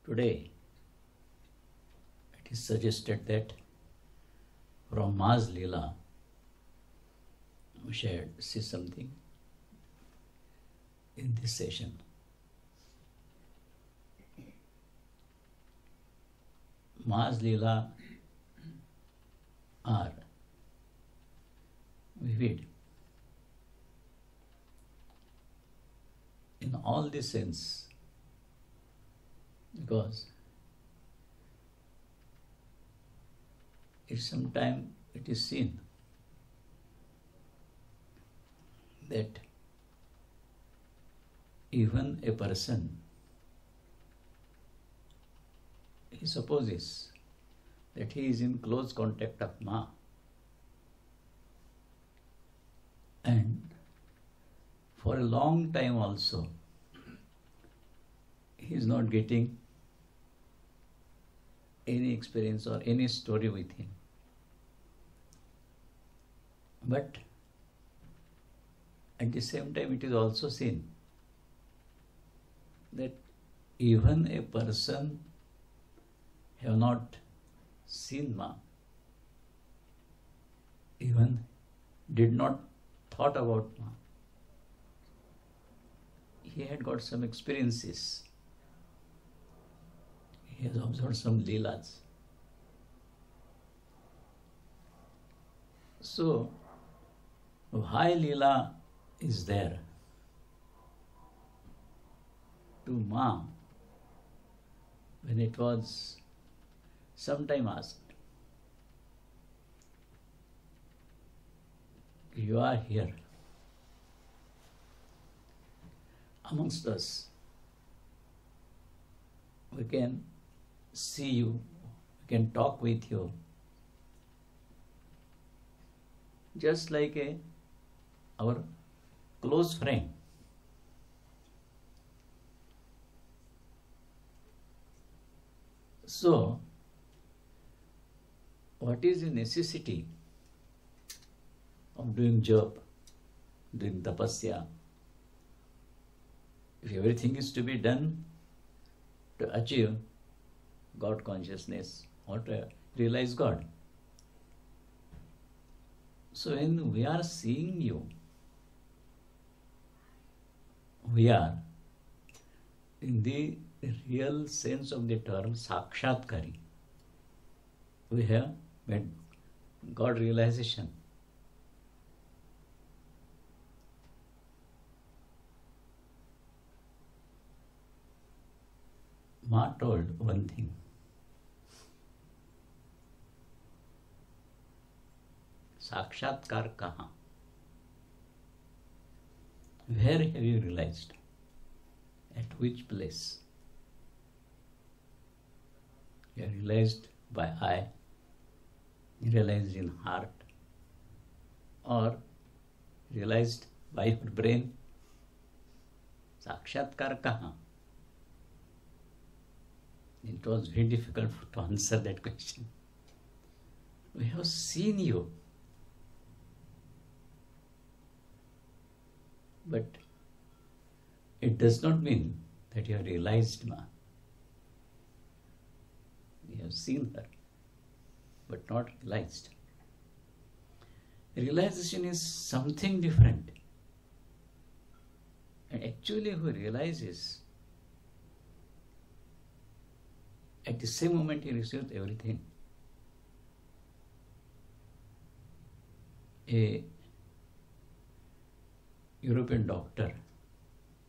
Today, it is suggested that from Ma's Lila, we should see something in this session. Ma's Lila are vivid in all the sense, because sometimes it is seen that even a person, he supposes that he is in close contact of Ma, and for a long time also he is not getting any experience or any story with him. But at the same time it is also seen that even a person have not seen Ma, even did not thought about Ma, he had got some experiences. He has observed some lilas. So, why Lila is there? To Ma, when it was sometime asked, you are here amongst us, we can see you, we can talk with you, just like our close friend. So, what is the necessity of doing job, doing tapasya? If everything is to be done to achieve God consciousness or to realize God. So when we are seeing you, we are in the real sense of the term sakshatkari. We have made God realization. Ma told one thing. Sakshatkar kaha? Where have you realized? At which place? You realized by eye, realized in heart, or realized by your brain? Sakshatkar kaha? It was very difficult to answer that question. We have seen you, but it does not mean that you have realized Ma. You have seen her, but not realized. Realization is something different. And actually who realizes, at the same moment he receives everything. A European doctor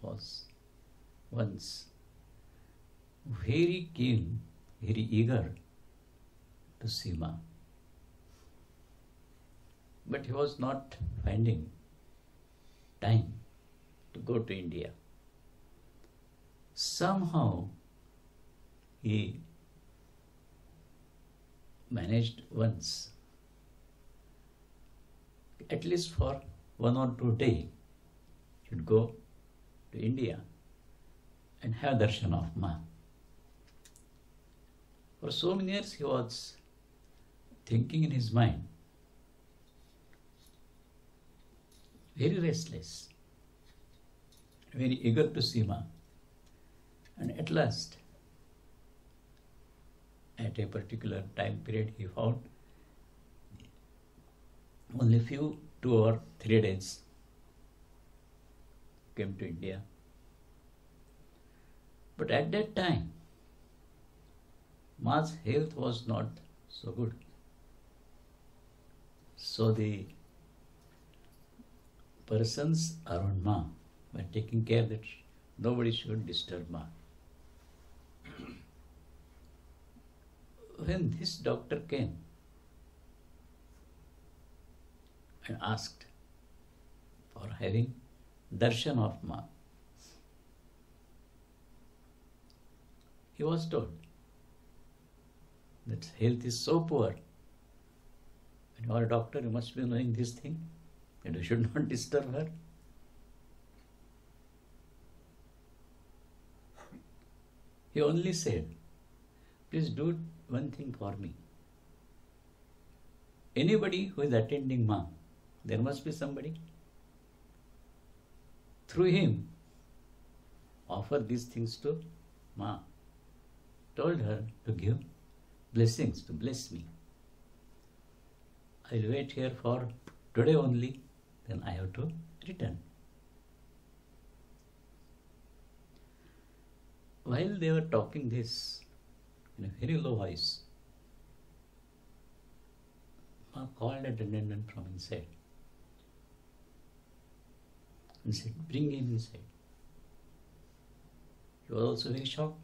was once very keen, very eager to see Ma. But he was not finding time to go to India. Somehow he managed once, at least for 1 or 2 days, should go to India and have darshan of Ma. For so many years he was thinking in his mind, very restless, very eager to see Ma. And at last at a particular time period he found only few 2 or 3 days came to India. But at that time, Ma's health was not so good. So the persons around Ma were taking care that nobody should disturb Ma. When this doctor came and asked for having darshan of Ma, he was told that health is so poor. When you are a doctor, you must be knowing this thing, and you should not disturb her. He only said, please do one thing for me. Anybody who is attending Ma, there must be somebody. Through him, offer these things to Ma. Told her to give blessings, to bless me. I will wait here for today only, then I have to return. While they were talking this in a very low voice, Ma called a attendant from inside and said, bring him inside. He was also very shocked.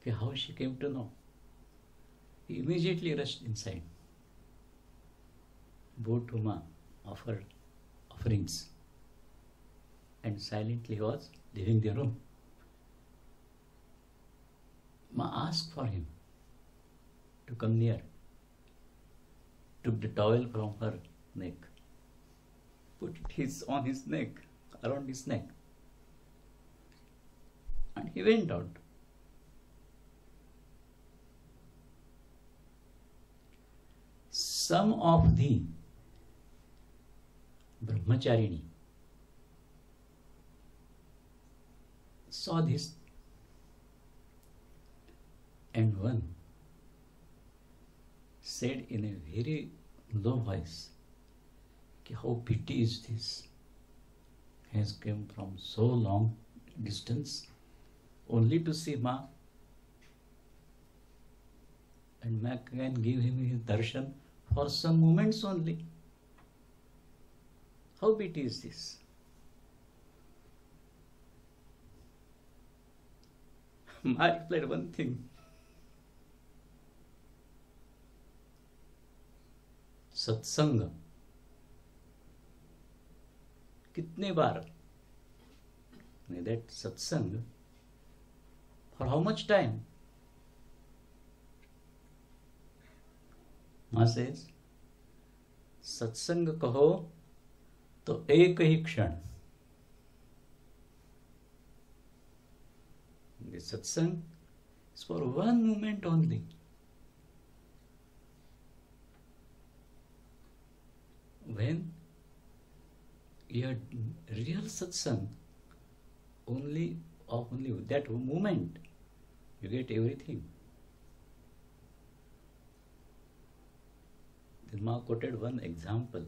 Okay, how she came to know. He immediately rushed inside. Bowed to Ma, offered offerings, and silently was leaving the room. Ma asked for him to come near, took the towel from her neck, put it on his neck, around his neck, and he went out. Some of the brahmacharini saw this, and one said in a very low voice, how pity is this? He has come from so long distance only to see Ma, and Ma can give him his darshan for some moments only. How pity is this? Ma replied one thing. सत्संग कितने बार? That satsang, for how much time? Ma says, सत्संग कहो तो एक ही क्षण. The satsang is for one moment only. When your real satsang, only that moment, you get everything. Then Ma quoted one example.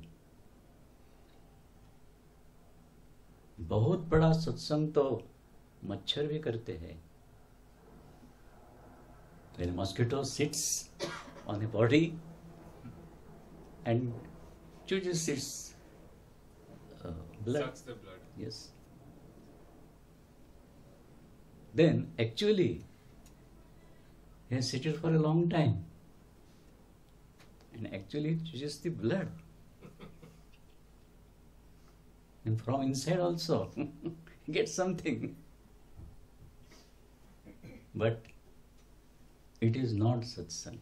बहुत बड़ा सत्संग तो मच्छर भी करते हैं. When a mosquito sits on a body and chooses its blood. Sucks the blood. Yes. Then actually he has sitted for a long time and actually chooses the blood. And from inside also he gets something. But it is not satsang.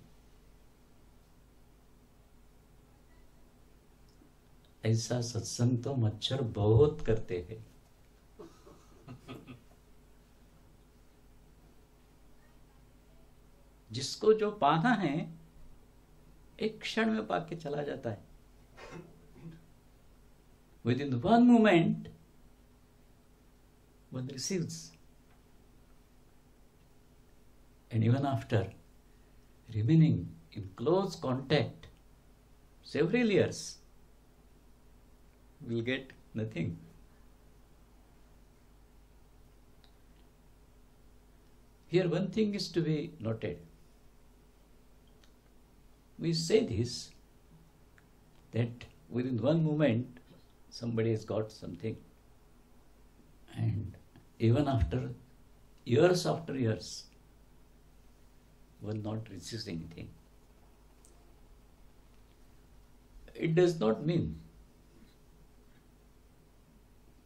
ऐसा सत्संग तो मच्छर बहुत करते हैं. जिसको जो पाना है एक क्षण में पाके चला जाता है. Within one moment one receives. And even after remaining in close contact several years, will get nothing. Here one thing is to be noted. We say this, that within one moment somebody has got something, and even after years, one not receives anything. It does not mean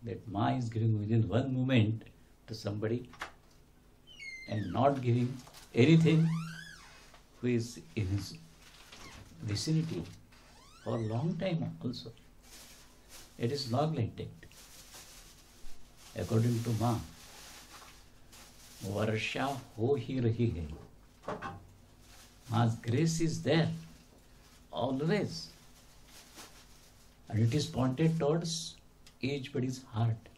that Ma is giving within one moment to somebody and not giving anything who is in his vicinity for a long time also. It is not like that. According to Ma, वर्षा हो ही रही है. Ma's grace is there always, and it is pointed towards each body's heart.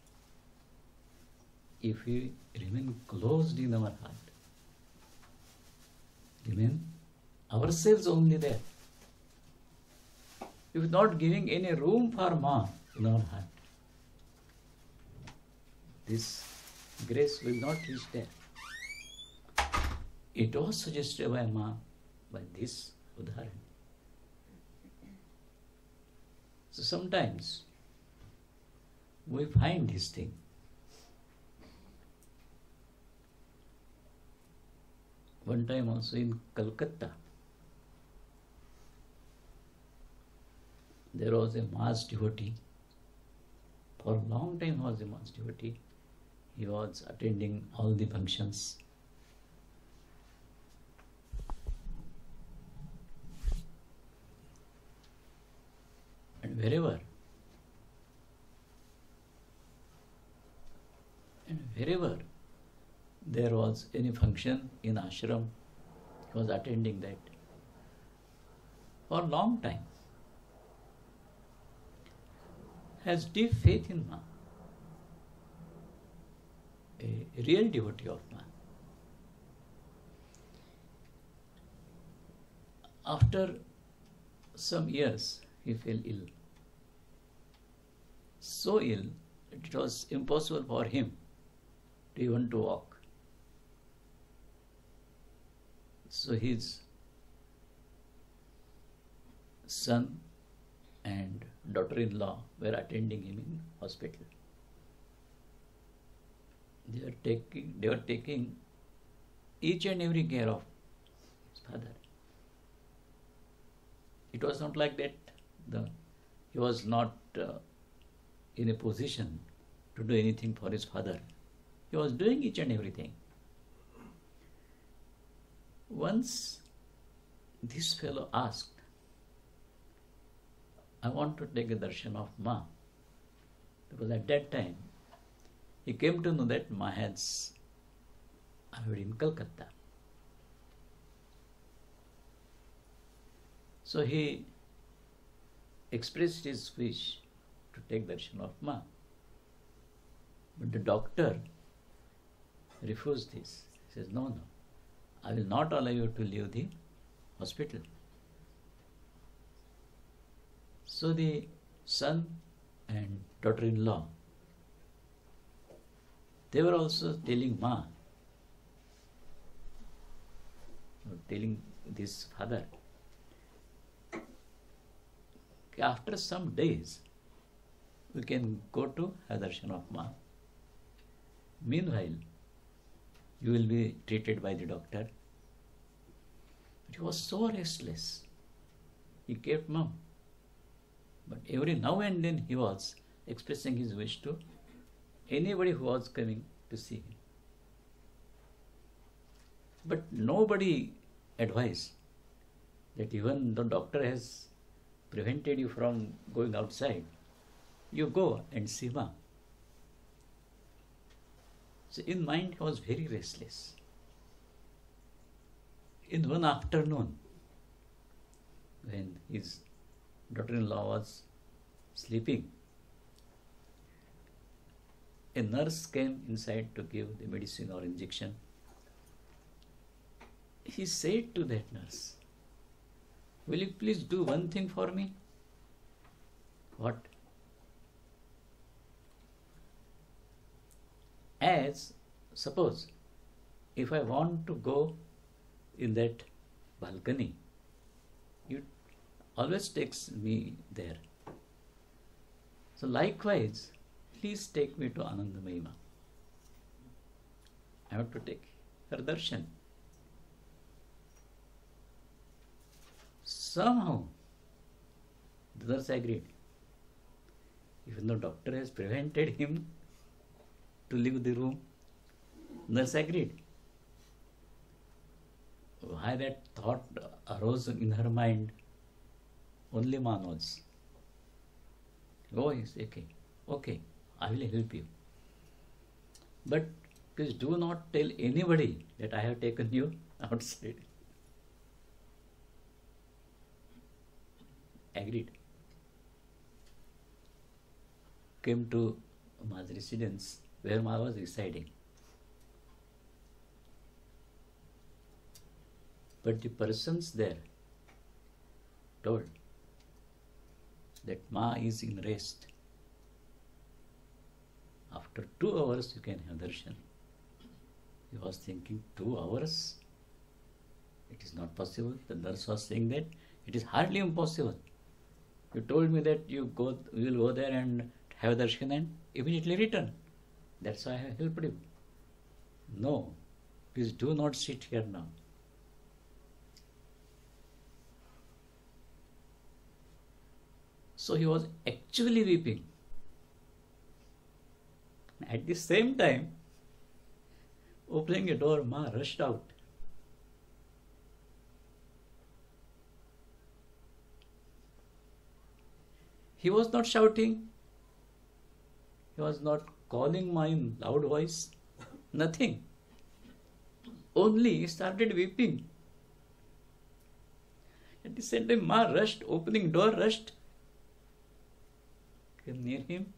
If we remain closed in our heart, remain ourselves only there, if not giving any room for Ma in our heart, this grace will not reach there. It was suggested by Ma by this udharan. So sometimes we find this thing. One time also in Calcutta, there was a mass devotee. For a long time he was a mass devotee. He was attending all the functions. And wherever there was any function in ashram, he was attending that for a long time. Has deep faith in Ma, a real devotee of Ma. After some years, he fell ill. So ill that it was impossible for him to even to walk. So his son and daughter-in-law were attending him in hospital. They were taking each and every care of his father. It was not like that. He was not in a position to do anything for his father. He was doing each and everything. Once this fellow asked, I want to take a darshan of Ma. Because at that time, he came to know that Ma has arrived in Calcutta. So he expressed his wish to take darshan of Ma. But the doctor refused this. He says, no, I will not allow you to leave the hospital. So the son and daughter-in-law, they were also telling Ma, telling this father, after some days, we can go to darshan of Ma. Meanwhile, you will be treated by the doctor. But he was so restless. He kept mum. But every now and then he was expressing his wish to anybody who was coming to see him. But nobody advised that even the doctor has prevented you from going outside, you go and see Ma. So in mind he was very restless. In one afternoon, when his daughter-in-law was sleeping, a nurse came inside to give the medicine or injection. he said to that nurse, "Will you please do one thing for me?" What? As suppose if I want to go in that balcony, you always takes me there. So likewise, please take me to Anandamayi Ma. I want to take her darshan. Somehow the nurse agreed. Even though doctor has prevented him to leave the room, nurse agreed. Why that thought arose in her mind, only Ma knows. Oh, yes, okay, I will help you. But please do not tell anybody that I have taken you outside. Agreed. Came to Ma's residence where Ma was residing. But the persons there told that Ma is in rest. After 2 hours you can have darshan. He was thinking 2 hours? It is not possible. The nurse was saying that it is hardly impossible. You told me that you will go there and have darshan and immediately return. That's why I have helped you. No, please do not sit here now. So he was actually weeping. At the same time, opening a door, Ma rushed out. He was not shouting. He was not calling Ma in loud voice. Nothing. Only he started weeping. At the same time, Ma rushed, opening door, rushed. Came near him,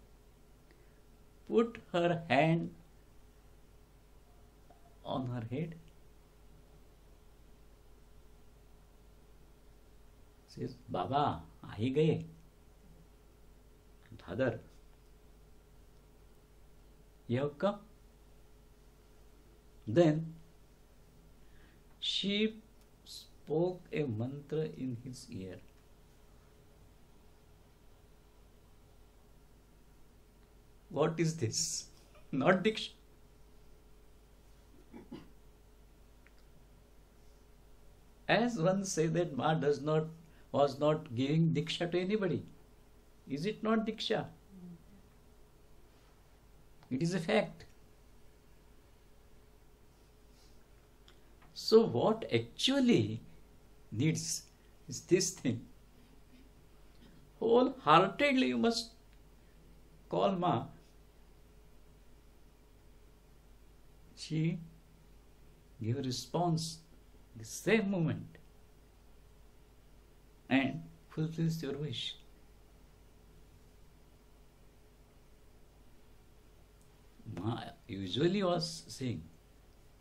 put her hand on her head, says, "Baba, aa gaye. Father, you have come." Then she spoke a mantra in his ear. What is this? Not Diksha. As one say that Ma was not giving Diksha to anybody. Is it not Diksha? It is a fact. So what actually needs is this thing. Wholeheartedly you must call Ma. She gave a response the same moment and fulfills your wish. Ma usually was saying,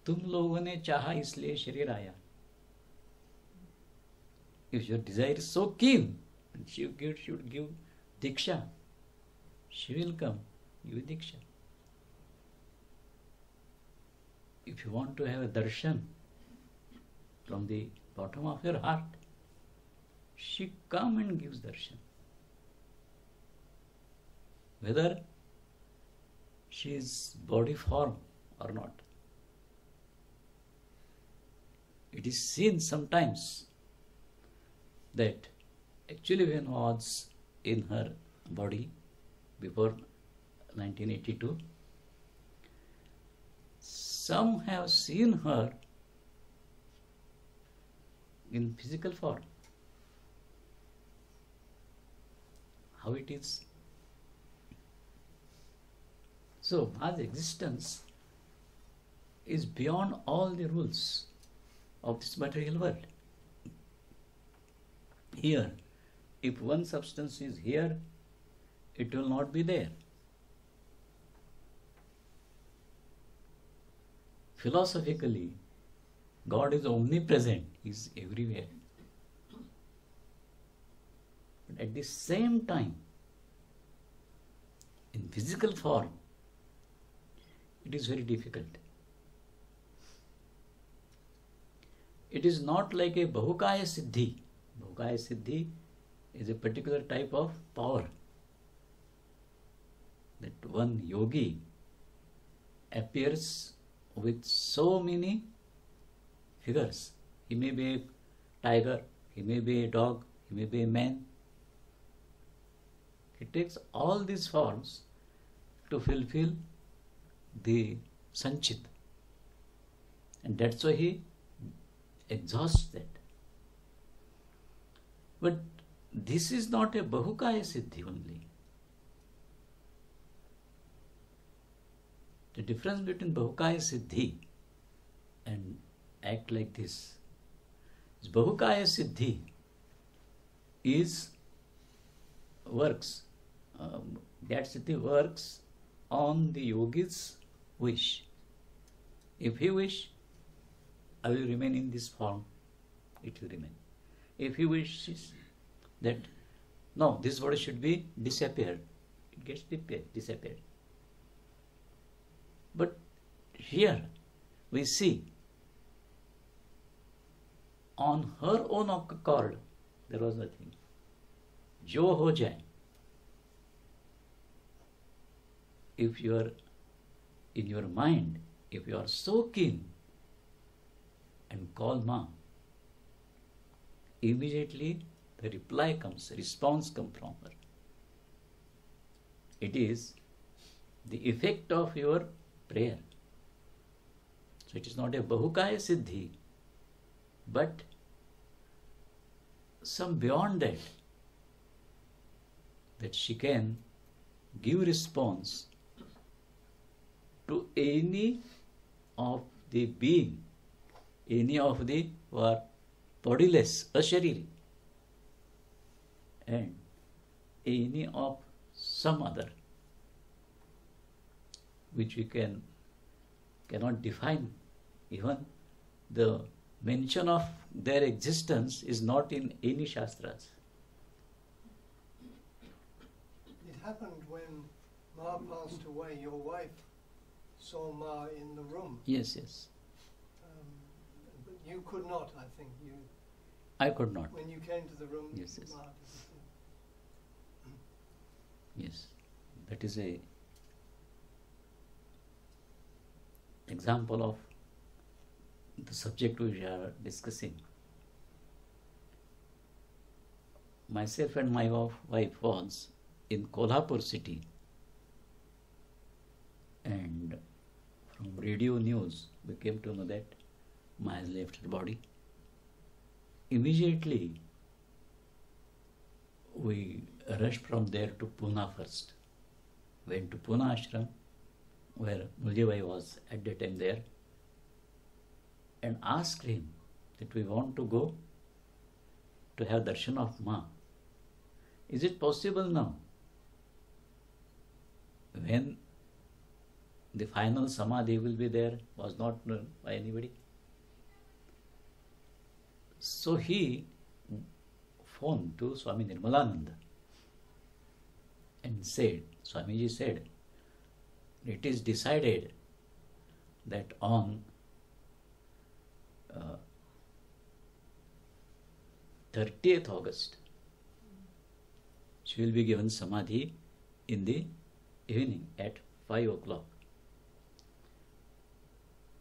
"तुम लोगों ने चाहा इसलिए शरीर आया." If your desire is so keen, she should give Diksha. She will come, give Diksha. If you want to have a darshan from the bottom of your heart, she come and gives darshan. Whether she is body form or not. It is seen sometimes that actually when was in her body before 1982, some have seen her in physical form. How it is? So Ma's existence is beyond all the rules of this material world. Here, if one substance is here, it will not be there. Philosophically, God is omnipresent, He is everywhere. But at the same time, in physical form, it is very difficult. It is not like a Bahukaya Siddhi. Bahukaya Siddhi is a particular type of power that one yogi appears with so many figures. He may be a tiger, he may be a dog, he may be a man. He takes all these forms to fulfill the Sanchit. And that's why he exhausts that. But this is not a Bahukaya Siddhi only. The difference between Bahukaya Siddhi and act like this is Bahukaya Siddhi is works. That Siddhi works on the yogi's wish. If he wish, I will remain in this form, it will remain. If he wishes that, no, this body should be disappeared, it gets disappeared. But here we see on her own accord, there was nothing. Jo ho jaye. If you are in your mind, if you are so keen and call Ma, immediately the reply comes, response comes from her. It is the effect of your prayer. So it is not a Bahukaya Siddhi, but some beyond that she can give response to any of the being, any of the who are bodiless, ashariri, and any of some other, which we cannot define. Even the mention of their existence is not in any Shastras. It happened when Ma passed away, your wife saw Ma in the room. Yes, yes. But you could not, I think. I could not. When you came to the room, Yes, yes. Ma didn't. Yes, that is a example of the subject we are discussing. Myself and my wife was in Kolhapur city, and from radio news we came to know that Ma has left her body. Immediately we rushed from there to Pune first. Went to Pune ashram, where Muljibai was at that time there, and asked him that we want to go to have darshan of Ma. Is it possible now? When the final samadhi will be there, was not known by anybody. So he phoned to Swami Nirmalananda and said, Swamiji said, it is decided that on 30th August, she will be given samadhi in the evening at 5 o'clock.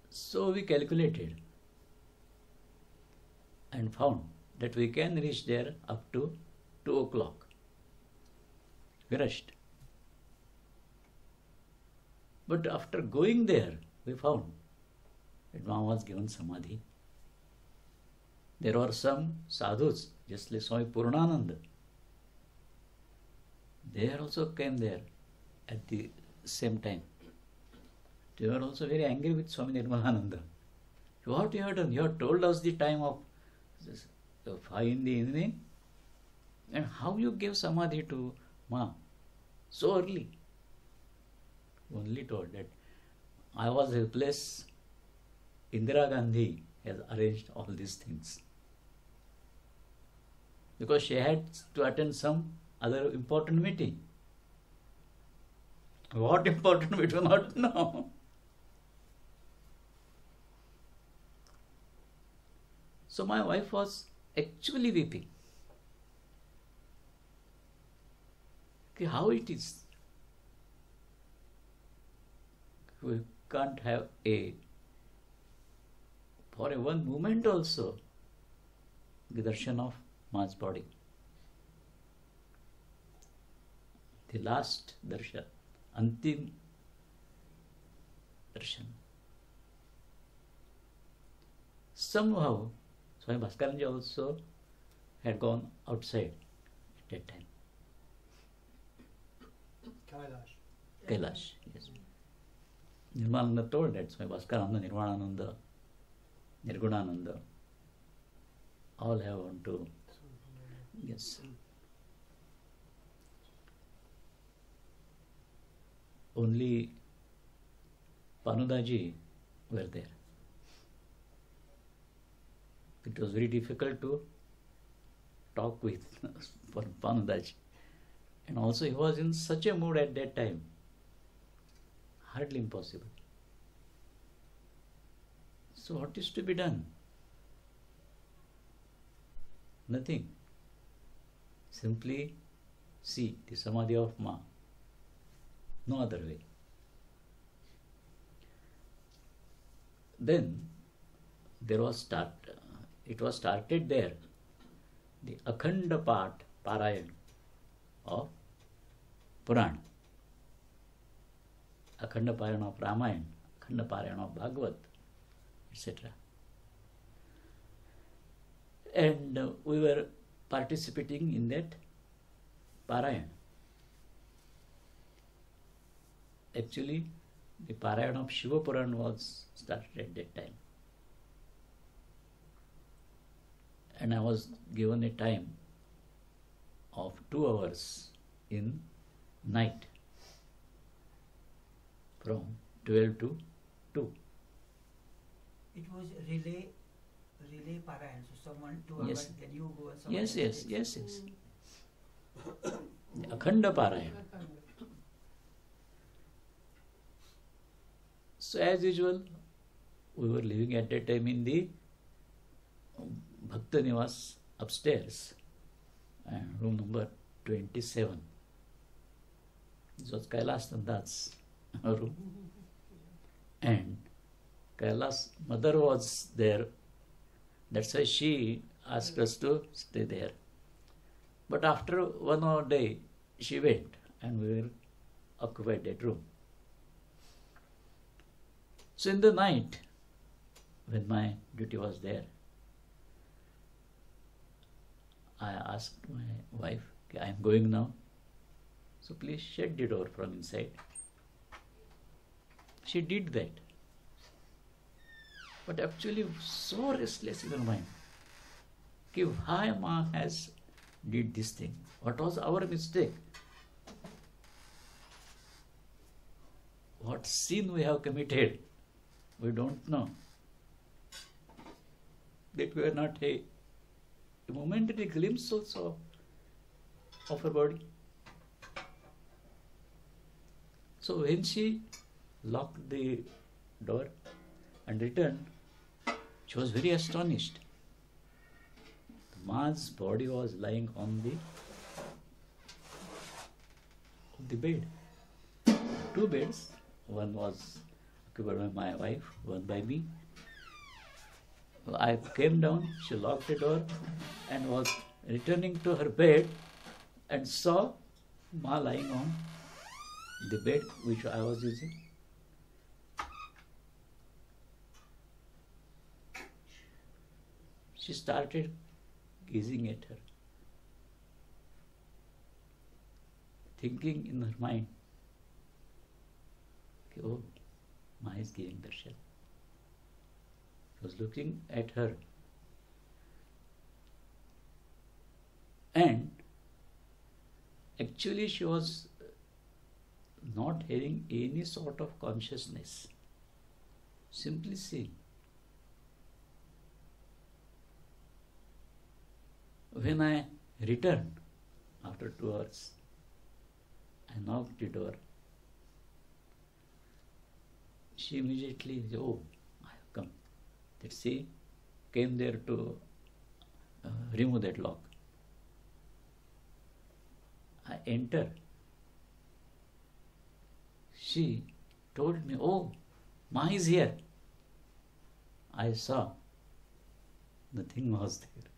So we calculated and found that we can reach there up to 2 o'clock. We rushed. But after going there, we found that Ma was given samadhi. There were some sadhus, just like Swami Purnananda. They also came there at the same time. They were also very angry with Swami Nirmalananda. What you have done? You have told us the time of 5 in the evening, and how you gave samadhi to Ma so early? Only told that I was helpless. Indira Gandhi has arranged all these things. Because she had to attend some other important meeting. What important we do not know. So my wife was actually weeping. Okay, how it is? We can't have for a one moment also, the darshan of Ma's body. The last darshan, antim darshan. Somehow, Swami Bhaskaranji also had gone outside at that time. Kailash, yes. Nirmananda told that Swami Bhaskaranda, Nirvanananda, Nirgunananda, all have gone to, yes. Only Panudaji were there. It was very difficult to talk with Panudaji. And also he was in such a mood at that time. Hardly impossible. So what is to be done? Nothing. Simply see the Samadhi of Ma. No other way. Then there was it was started there, the Akhanda Parayan of Puran, Akhanda Parayan of Ramayana, Akhanda Parayan of Bhagavad, etc. And we were participating in that Parayan. Actually, the Parayan of Shiva Puran was started at that time. And I was given a time of 2 hours in night from 12 to 2. It was relay Parayan. So someone 2 hours, Yes. then you go and someone Yes. else. The Akhanda Parayan. So as usual, we were living at that time in the Bhakta Nivas upstairs, and room number 27. This was Kailash Nanda's room. And Kailash mother was there. That's why she asked us to stay there. But after 1 hour day, she went and we were occupied that room. So in the night, when my duty was there, I asked my wife, okay, I am going now, so please shut the door from inside. She did that. But actually so restless in her mind. Okay, why Ma has did this thing? What was our mistake? What sin we have committed? We don't know. That we are not a momentary glimpse also of her body. So when she locked the door and returned, she was very astonished. The Ma's body was lying on the bed. 2 beds. One was occupied by my wife, one by me. I came down, she locked the door and was returning to her bed and saw Ma lying on the bed which I was using. She started gazing at her, thinking in her mind, oh, Ma is giving darshan. She was looking at her, and actually she was not having any sort of consciousness, simply seeing. When I returned after 2 hours, I knocked the door. She immediately said, "Oh, I have come." That she came there to remove that lock. I entered. She told me, "Oh, Ma is here." I saw nothing was there.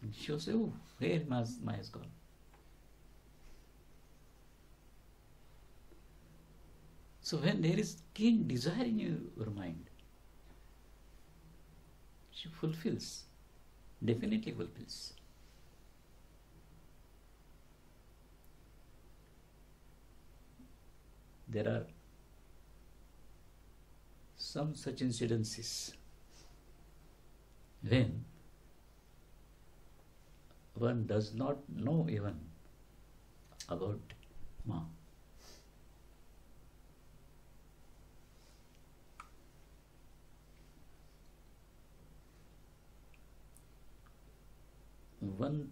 And she was, "Oh, where Ma has gone?" So when there is keen desire in your mind, she fulfills, definitely fulfills. There are some such incidences when one does not know even about Ma. One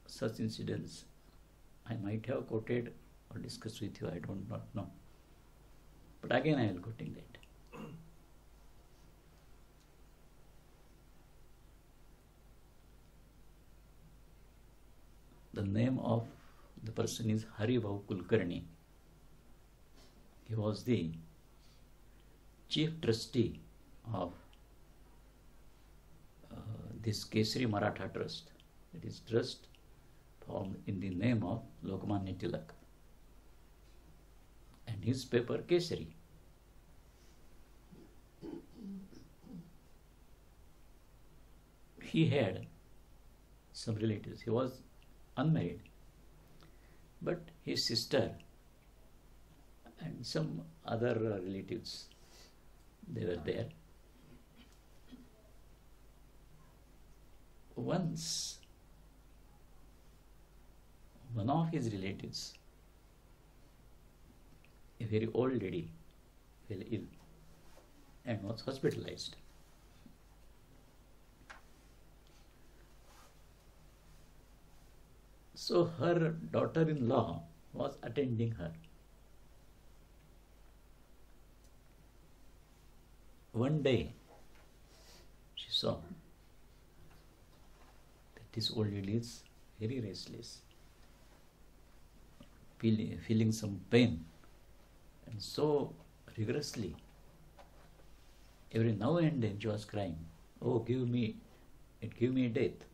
such incident I might have quoted or discussed with you, I don't not know. But again I will quoting that. The name of the person is Ashok Kulkarni. He was the chief trustee of this Kesari Maratha Trust. It is trust formed in the name of Lokmanya Tilak. And his paper Kesari. He had some relatives. He was unmarried. But his sister and some other relatives, they were there. Once, one of his relatives, a very old lady, fell ill and was hospitalized. So her daughter-in-law was attending her. One day, she saw that this old lady is very restless, feeling some pain, and so rigorously, every now and then she was crying, "Oh, give me death."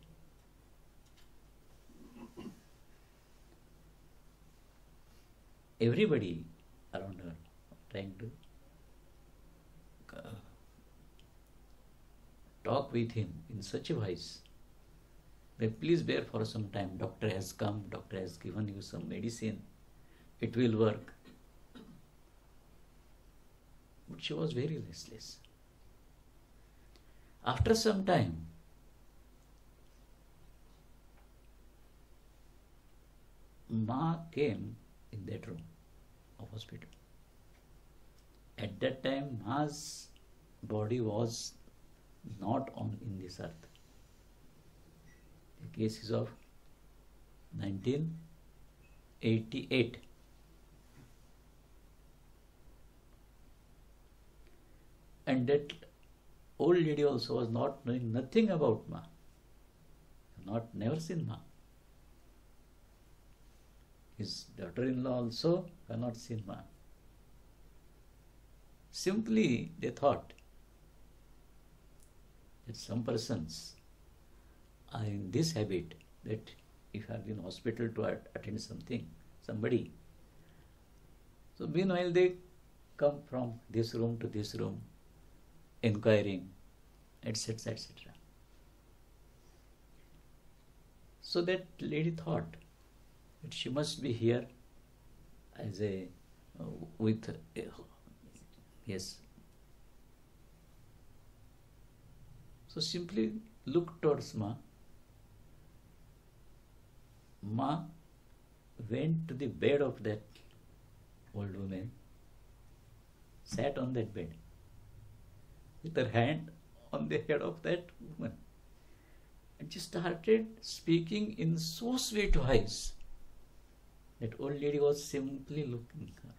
Everybody around her trying to talk with him in such a voice that please bear for some time. Doctor has come, doctor has given you some medicine, it will work. But she was very restless. After some time, Ma came in that room of hospital. At that time, Ma's body was not on in this earth. The case is of 1988. And that old lady also was not knowing nothing about Ma. Never seen Ma. His daughter-in-law also had not seen Ma. Simply they thought that some persons are in this habit that if you have been hospital to attend somebody, so meanwhile they come from this room to this room, inquiring, etc., etc. So that lady thought that she must be here as yes. So simply look towards Ma. Ma went to the bed of that old woman, sat on that bed with her hand on the head of that woman. And she started speaking in so sweet voice. That old lady was simply looking at her,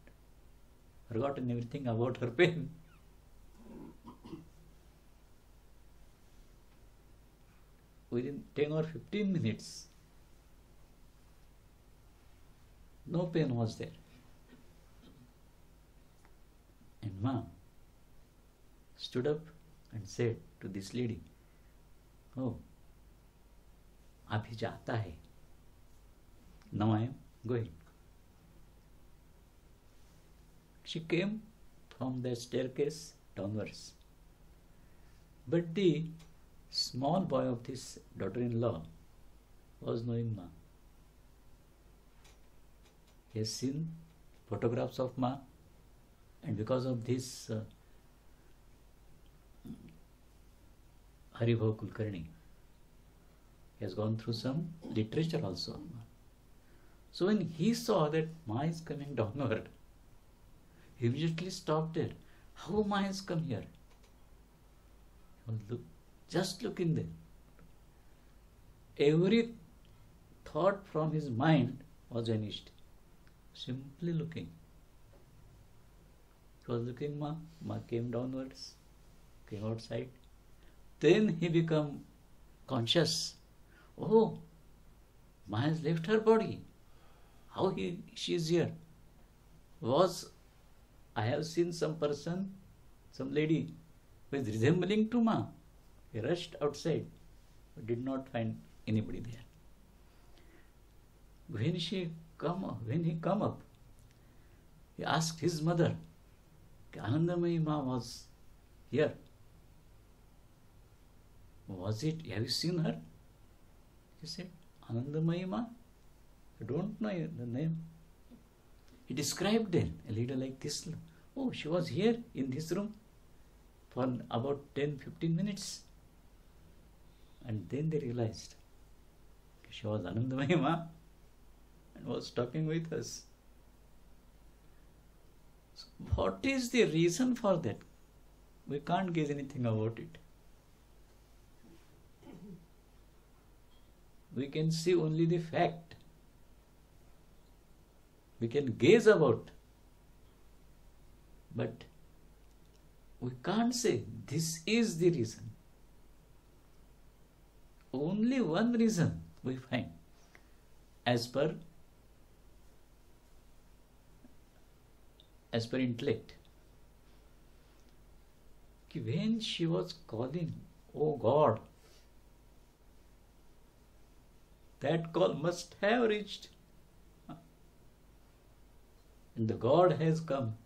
forgotten everything about her pain. Within 10 or 15 minutes, no pain was there. And Ma stood up and said to this lady, "Oh, abhi jata hai. Now I am going." She came from the staircase downwards. But the small boy of this daughter-in-law was knowing Ma. He has seen photographs of Ma, and because of this Ashok Kulkarni, he has gone through some literature also. So when he saw that Ma is coming downward, he immediately stopped there. How Ma has come here? Just look in there. Every thought from his mind was vanished. Simply looking. He was looking Ma. Ma came downwards, came outside. Then he became conscious. Oh, Ma has left her body. How she is here? I have seen some person, some lady who is resembling to Ma. He rushed outside, but did not find anybody there. When he come up, he asked his mother, Anandamayi Ma was here. Was it? Have you seen her? He said, Anandamayi Ma? I don't know the name. He described then a lady like this. Oh, she was here in this room for about 10-15 minutes. And then they realized she was Anandamayi Ma and was talking with us. So what is the reason for that? We can't guess anything about it. We can see only the fact. We can gaze about, but we can't say this is the reason. Only one reason we find as per intellect. When she was calling, "Oh God," that call must have reached. And the God has come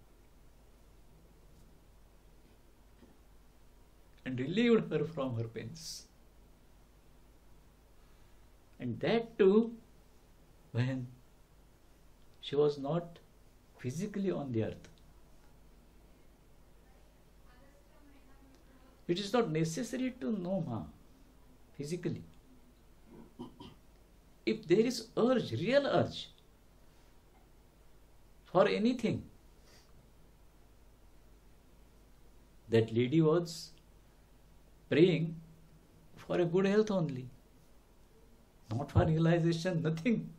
and relieved her from her pains. And that too when she was not physically on the earth. It is not necessary to know Ma physically. If there is urge, real urge, for anything, that lady was praying for a good health only, not for realization, nothing.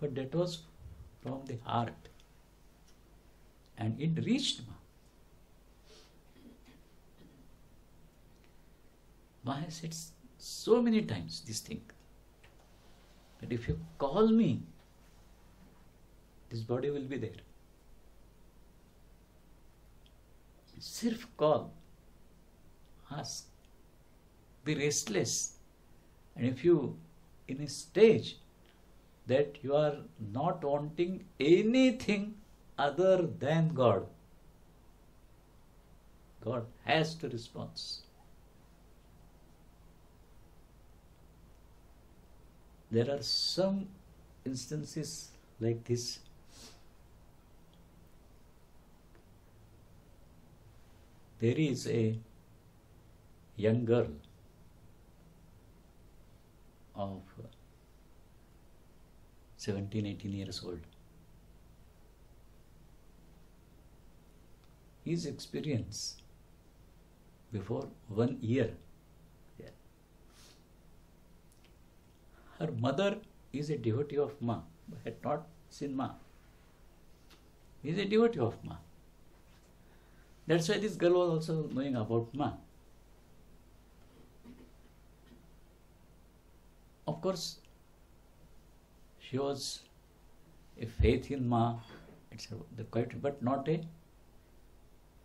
But that was from the heart, and it reached Ma. Ma has said so many times this thing, that if you call me, this body will be there. Sirf call, ask, be restless. And if you in a stage that you are not wanting anything other than God, God has to respond. There are some instances like this. There is a young girl of 17-18 years old. His experience before 1 year her mother is a devotee of Ma, but had not seen Ma. He is a devotee of Ma. That's why this girl was also knowing about Ma. Of course, she was a faith in Ma, etc. But not a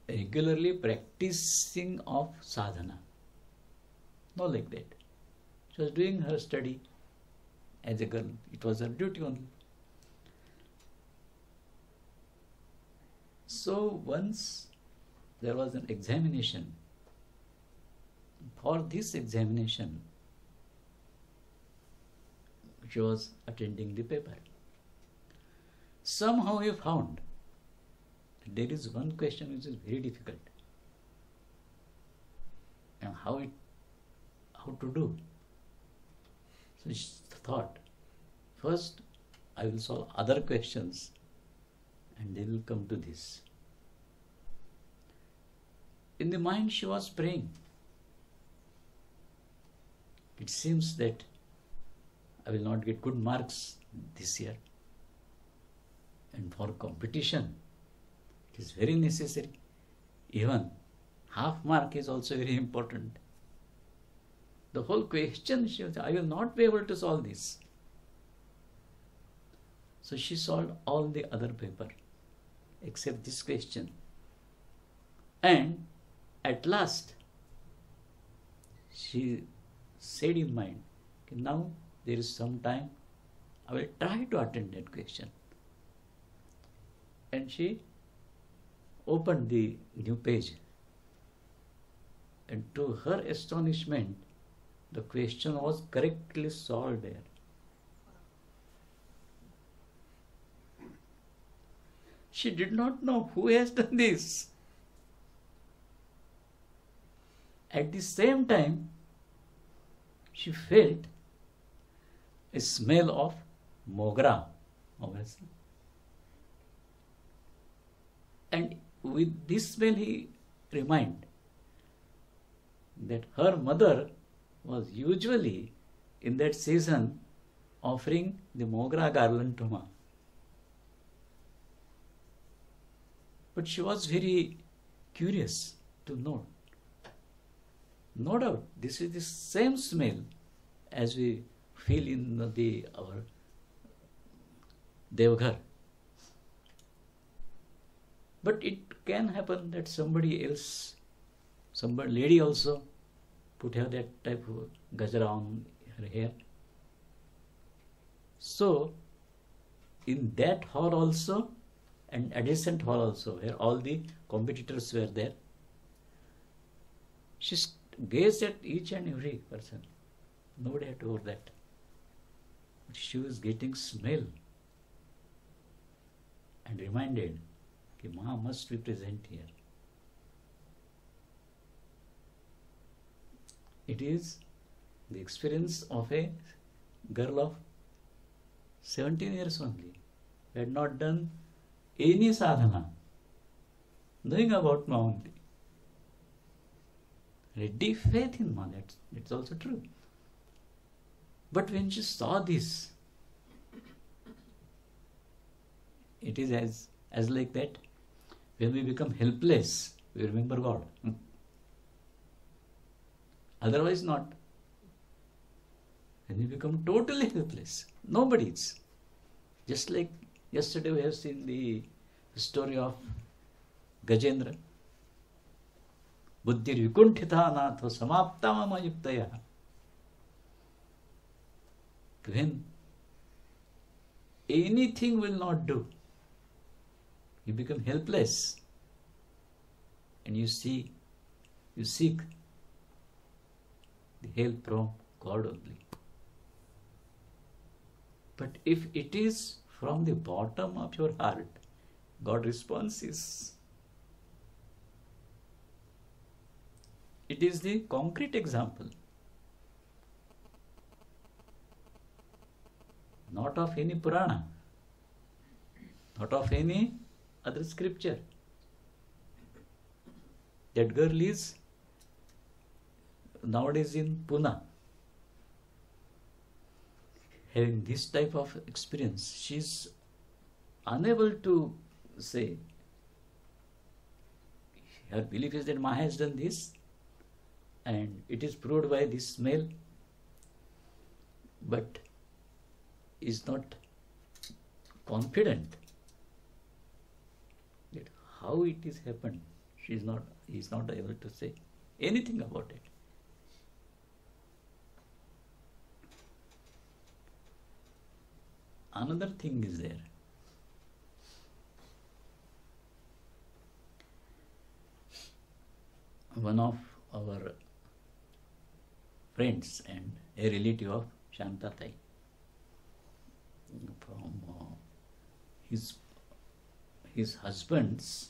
regularly practicing of sadhana. Not like that. She was doing her study as a girl. It was her duty only. So once there was an examination. For this examination, she was attending the paper. Somehow we found that there is one question which is very difficult. And how to do. So she thought, first I will solve other questions and then will come to this. In the mind she was praying. It seems that I will not get good marks this year. And for competition, it is very necessary. Even half mark is also very important. The whole question, she was, I will not be able to solve this. So she solved all the other paper except this question. And at last, she said in mind, now there is some time, I will try to attend that question. And she opened the new page. And to her astonishment, the question was correctly solved there. She did not know who has done this. At the same time, she felt a smell of mogra. And with this smell he reminded that her mother was usually in that season offering the mogra garland to Ma. But she was very curious to know. No doubt, this is the same smell as we feel in our Devghar. But it can happen that somebody else, somebody lady also put her that type of gajra on her hair. So, in that hall also, and adjacent hall also, where all the competitors were there, she gazed at each and every person. Nobody had told that. But she was getting smell and reminded that Ma must be present here. It is the experience of a girl of 17 years only, who had not done any sadhana, knowing about Ma only. A deep faith in Ma, that's also true. But when she saw this, it is as like that, when we become helpless, we remember God. Otherwise not. When we become totally helpless, nobody is. Just like yesterday we have seen the story of Gajendra. Buddhir vikunthita natho samapta mama yuktaya. When anything will not do, you become helpless and you seek the help from God only. But if it is from the bottom of your heart, God response is. It is the concrete example. Not of any Purana, not of any other scripture. That girl is nowadays in Pune. having this type of experience, she's unable to say. Her belief is that Ma has done this, and it is proved by this smell, but is not confident that how it is happened. He is not able to say anything about it. Another thing is there. One of our friends and a relative of Shantatai, from his husband's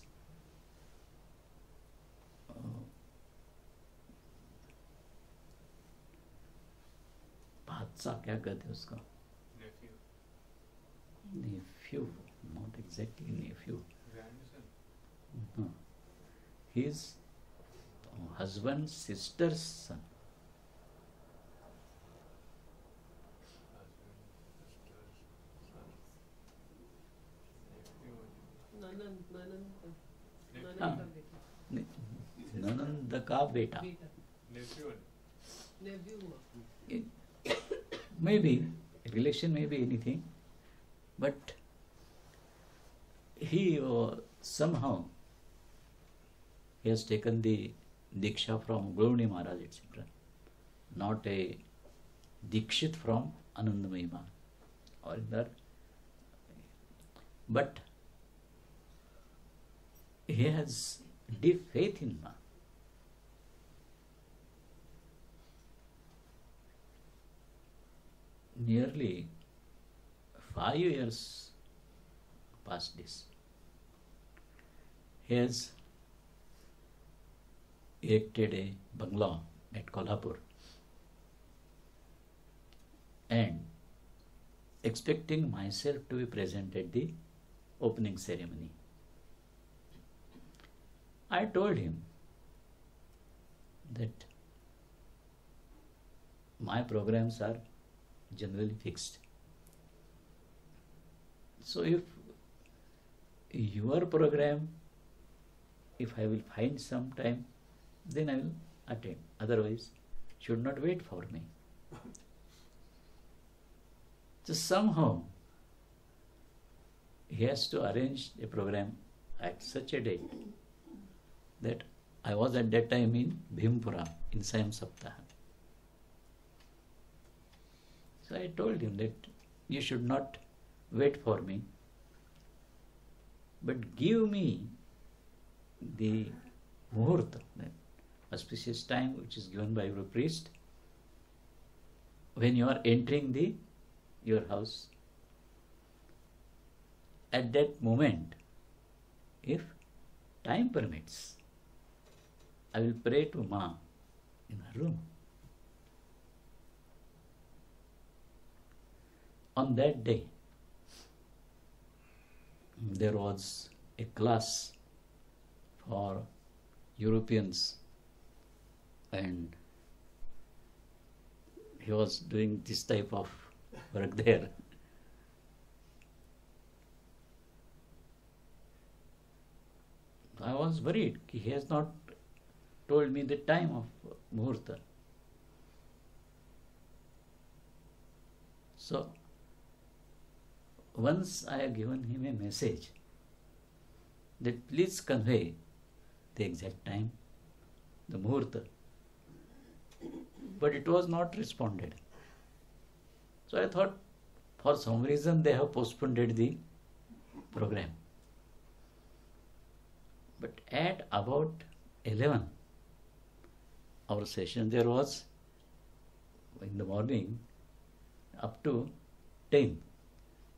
भांजा, क्या कहते हैं उसका, nephew, not exactly nephew, no, his husband's sister's son. ननंद का बेटा, maybe relation, may be anything, but he somehow he has taken the Diksha from Gauni Maharaj, etc. Not a Dikshit from Anandamayi Ma or other, but he has deep faith in Ma. Nearly 5 years past this. He has erected a bungalow at Kolhapur and expecting myself to be present at the opening ceremony. I told him that my programs are generally fixed. So if your program, if I will find some time, then I will attend. Otherwise, should not wait for me. So somehow he has to arrange a program at such a date that I was at that time in Bhimpura in Sayam Saptaha. So I told him that you should not wait for me, but give me the muhurta, the auspicious time which is given by your priest when you are entering your house. At that moment, if time permits, I will pray to Ma in her room. On that day, there was a class for Europeans, and he was doing this type of work there. I was worried. He has not told me the time of Muhurta. So, once I have given him a message that please convey the exact time, the Muhurta, but it was not responded. So I thought for some reason they have postponed the program. But at about 11, our session there was in the morning up to 10.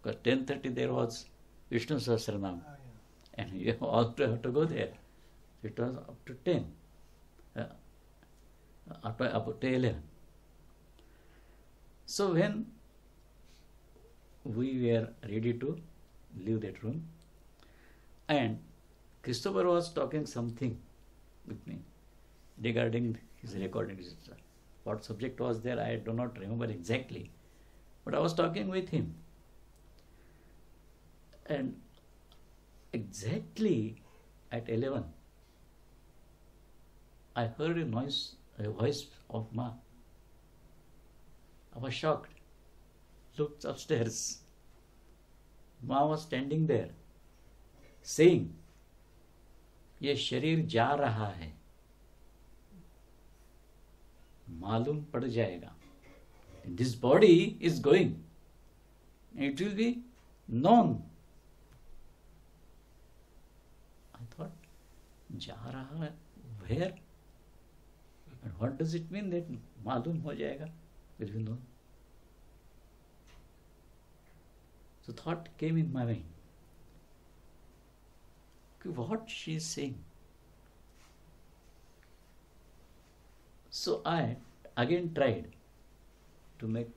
Because 10:30 there was Vishnu Sahasranam. Oh, yeah. And you all have to go there. It was up to 10. Up to 11. So when we were ready to leave that room, and Christopher was talking something with me regarding his recording. What subject was there, I do not remember exactly. But I was talking with him, and exactly at 11, I heard a voice of Ma. I was shocked. Looked upstairs. Ma was standing there, saying, "ये शरीर जा रहा है, मालूम पड़ जाएगा. This body is going. It will be known." I thought, जा रहा है, where? And what does it mean that मालूम हो जाएगा? Will be known. So thought came in my mind. What she is saying. So I again tried to make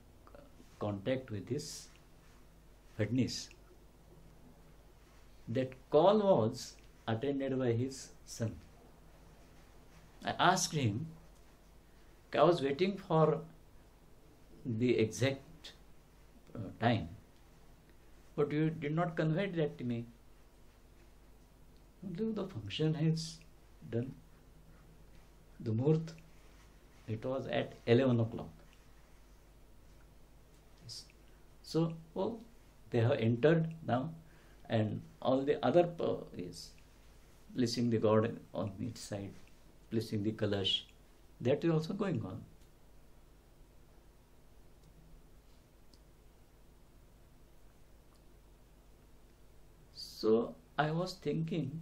contact with this Fadnis. That call was attended by his son. I asked him, I was waiting for the exact time, but you did not convey that to me. The function is done. The Muhurt, it was at 11 o'clock. So, they have entered now, and all the other is placing the god on each side, placing the kalash. That is also going on. So I was thinking,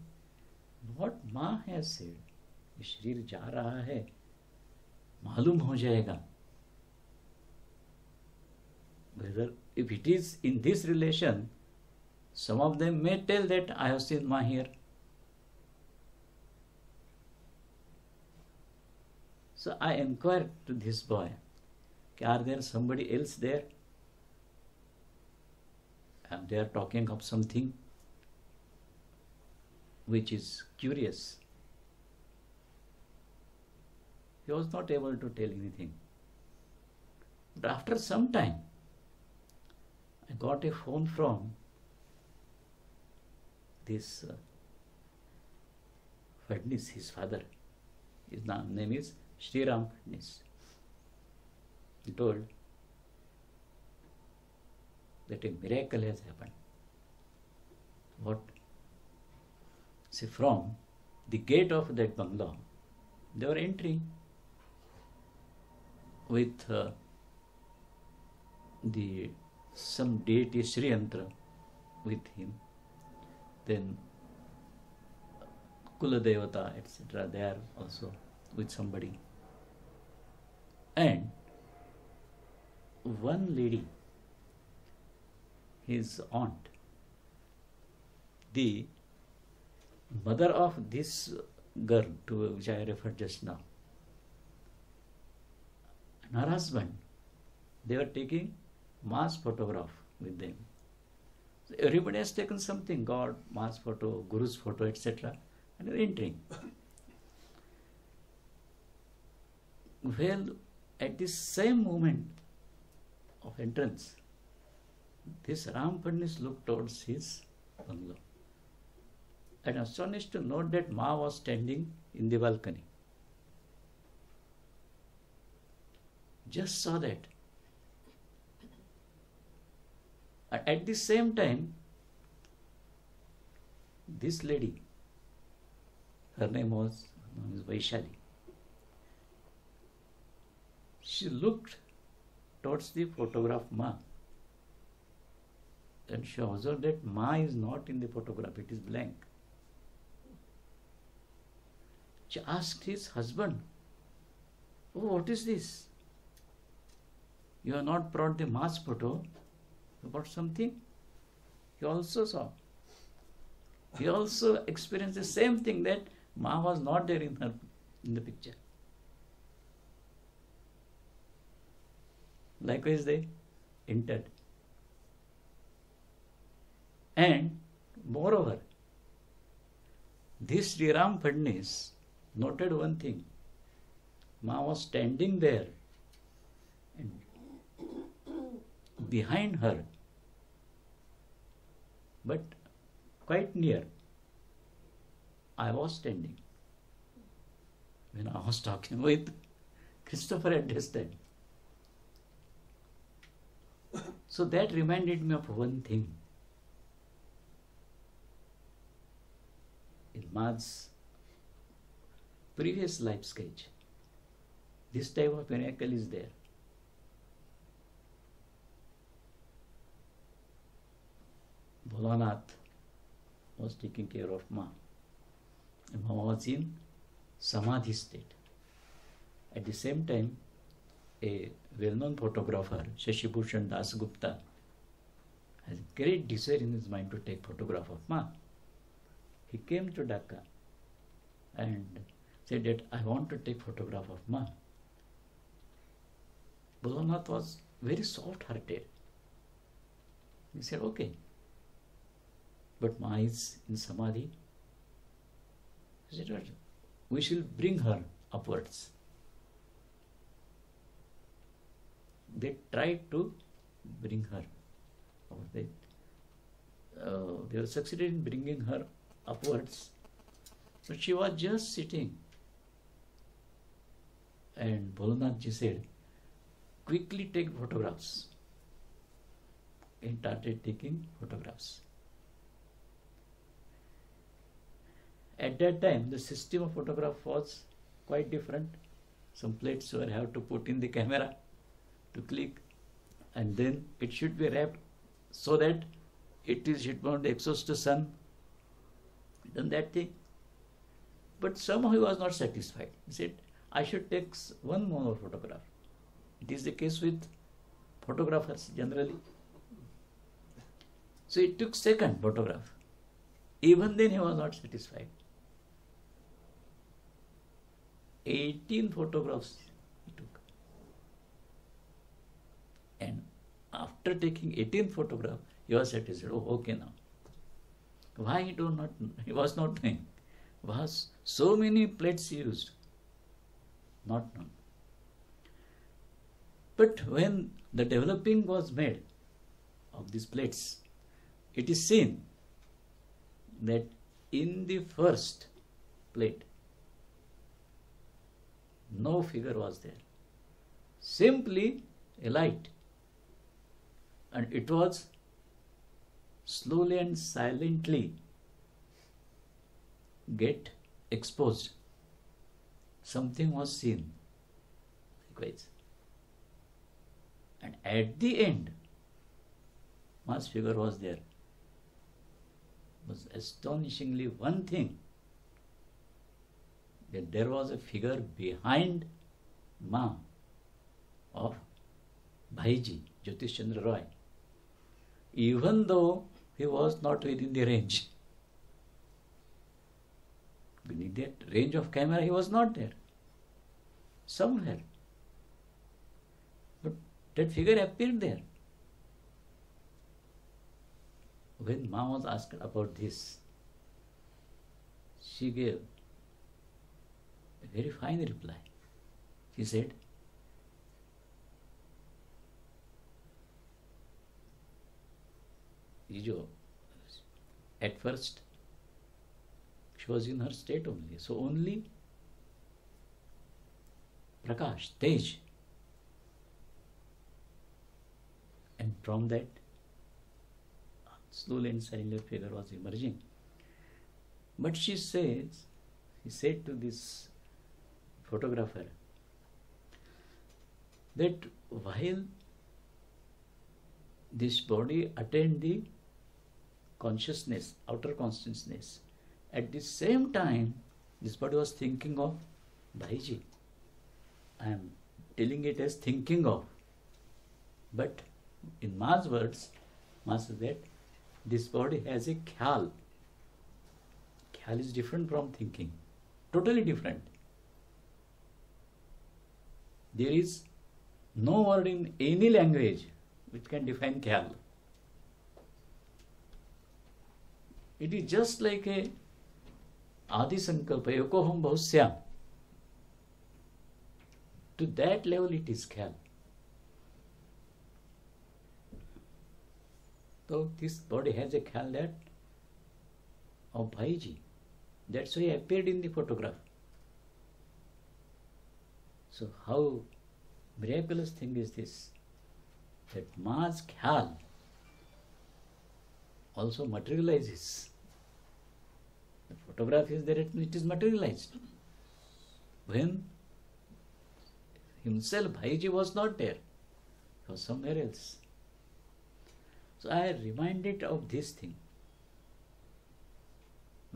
what Ma has said, शरीर जा रहा है, मालूम हो जाएगा. Whether if it is in this relation, some of them may tell that I have seen Ma here. So I inquired to this boy, are there somebody else there? And they are talking of something which is curious. He was not able to tell anything. But after some time, I got a phone from this Fadnis, his father. His name is Sri Ram Fadnis. He told that a miracle has happened. What? See, from the gate of that bungalow, they were entering with some deity Sri Yantra with him. Then Kula Devata, etc. They are also with somebody. And one lady, his aunt, the mother of this girl to which I referred just now, and her husband, they were taking mass photograph with them. So everybody has taken something, God, mass photo, Guru's photo, etc. and they are entering. Well, at the same moment of entrance, this Ram Fadnis looked towards his bungalow and astonished to note that Ma was standing in the balcony. Just saw that. And at the same time, this lady, her name was Vaishali, she looked towards the photograph Ma, and she observed that Ma is not in the photograph, it is blank. She asked his husband, "Oh, what is this? You have not brought the mass photo, you brought something?" He also saw. He also experienced the same thing, that Ma was not there in the picture. Likewise, they entered. And moreover, this Sri Ram Fadnis noted one thing. Ma was standing there, and behind her, but quite near. I was standing when I was talking with Christopher at this time. So that reminded me of one thing. In Ma's previous life sketch, this type of miracle is there. Bholanath was taking care of Ma. And Ma was in Samadhi state. At the same time, a well-known photographer, Shashibhushan Dasgupta, has a great desire in his mind to take photograph of Ma. He came to Dhaka and said that I want to take photograph of Ma. Bholanath was very soft-hearted. He said, okay. But Ma is in Samadhi. He said, we shall bring her upwards. They tried to bring her. They were succeeded in bringing her upwards. But she was just sitting. And Bholanath ji said, quickly take photographs. And started taking photographs. At that time, the system of photograph was quite different. Some plates were have to put in the camera to click, and then it should be wrapped so that it won't expose the sun. Done that thing. But somehow he was not satisfied. He said, I should take one more photograph. It is the case with photographers generally. So he took second photograph. Even then he was not satisfied. 18 photographs he took. And after taking 18th photograph, he was satisfied. Oh, okay now. Why he was not knowing. Was so many plates used? Not known. But when the developing was made of these plates, it is seen that in the first plate, no figure was there. Simply a light. And it was slowly and silently get exposed. Something was seen. Likewise. And at the end, Ma's figure was there. Was astonishingly one thing, that there was a figure behind Ma of Bhaiji, Jyotish Chandra Roy, even though he was not within the range. Within that range of camera, he was not there. Somewhere. But that figure appeared there. When Ma was asked about this, she gave a very fine reply. She said, at first, she was in her state only. So only Prakash, Tej. And from that, slowly and silently figure was emerging. But she said to this photographer that while this body attained the consciousness, outer consciousness, at the same time, this body was thinking of Bhaiji. I am telling it as thinking of. But in Ma's words, Ma said that this body has a khyal. Khyal is different from thinking. Totally different. There is no word in any language which can define khyal. It is just like a Adi Sankalpa, Yokoham Bhahusyam. To that level it is khyal. So this body has a khayal that of Bhaiji. That's why he appeared in the photograph. So how miraculous thing is this? That Ma's khayal also materializes. The photograph is there, it is materialized. When himself, Bhaiji was not there, he was somewhere else. So I am reminded of this thing.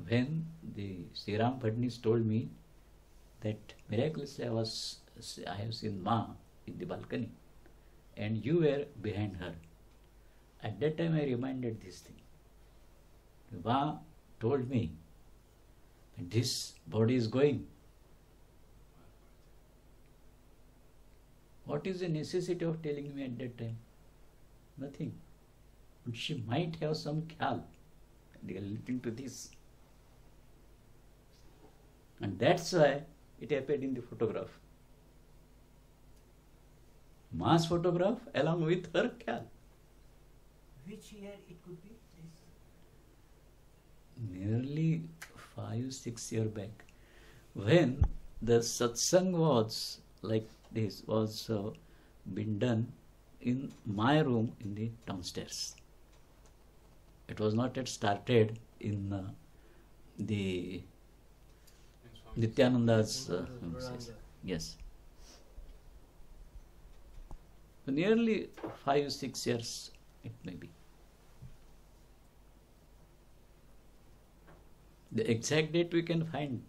When the Sri Ram Phadnis told me that miraculously I have seen Ma in the balcony and you were behind her. At that time I reminded this thing. Ma told me that this body is going. What is the necessity of telling me at that time? Nothing. But she might have some khayal relating to this. And that's why it appeared in the photograph. Ma's photograph along with her khayal. Which year it could be? This? Nearly 5-6 years back, when the satsang was like this, was been done in my room in the downstairs. It was not yet started in the Nityananda's Veranda. yes. So nearly 5-6 years it may be. The exact date we can find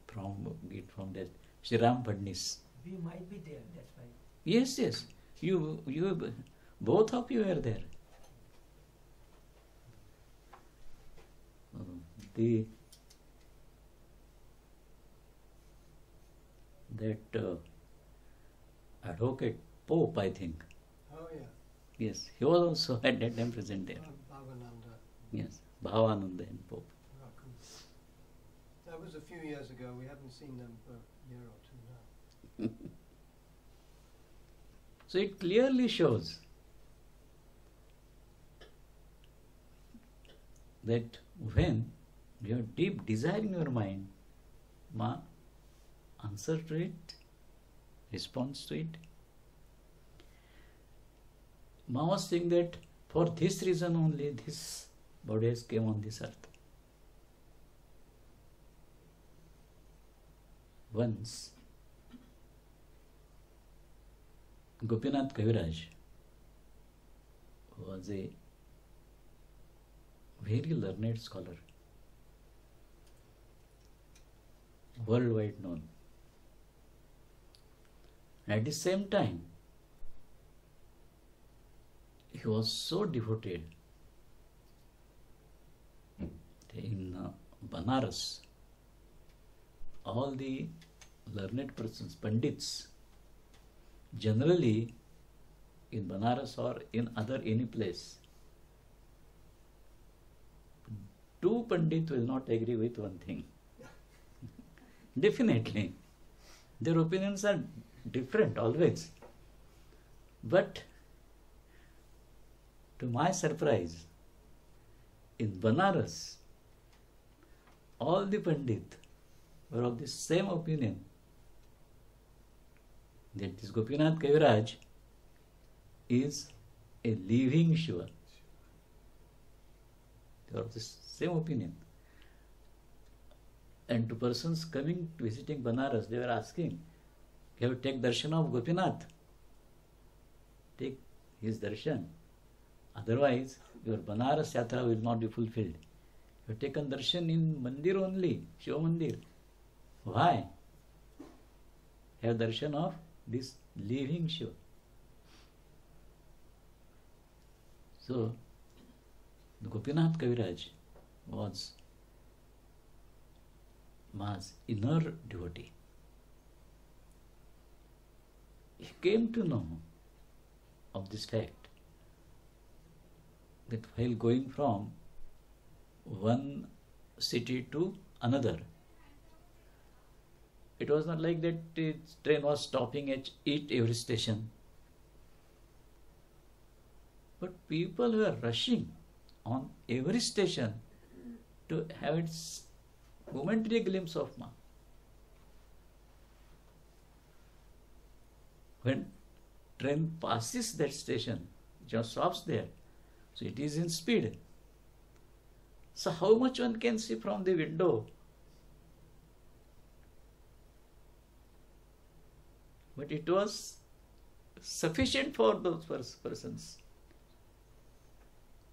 from that Sri Ram Phadnis. We might be there, that's why. Yes, yes. You both of you were there. That advocate Pope, I think. Oh yeah. Yes, he was also at that time present there. Bhavananda. Yes, Bhavananda and Pope. Raku. That was a few years ago. We haven't seen them for a year or two now. So it clearly shows that when you have deep desire in your mind, Ma answer to it, responds to it. Ma was saying that for this reason only this body has came on this earth. Once Gopinath Kaviraj was a very learned scholar, worldwide known. At the same time, he was so devoted in Banaras. All the learned persons, Pandits, generally in Banaras or in any place, two Pandit will not agree with one thing. Definitely. Their opinions are different always. But to my surprise, in Banaras, all the Pandit were of the same opinion that this Gopinath Kaviraj is a living Shiva. They were of the same opinion. And to persons coming, visiting Banaras, they were asking, you have to take darshan of Gopinath. Take his darshan. Otherwise, your Banaras Yatra will not be fulfilled. You have taken darshan in Mandir only, Shiva Mandir. Why? Have darshan of this living Shiva. So, the Gopinath Kaviraj was Ma's inner devotee. He came to know of this fact that while going from one city to another, it was not like that the train was stopping at every station. But people were rushing on every station to have its momentary glimpse of Ma. When train passes that station, it just stops there. So it is in speed. So how much one can see from the window? But it was sufficient for those persons.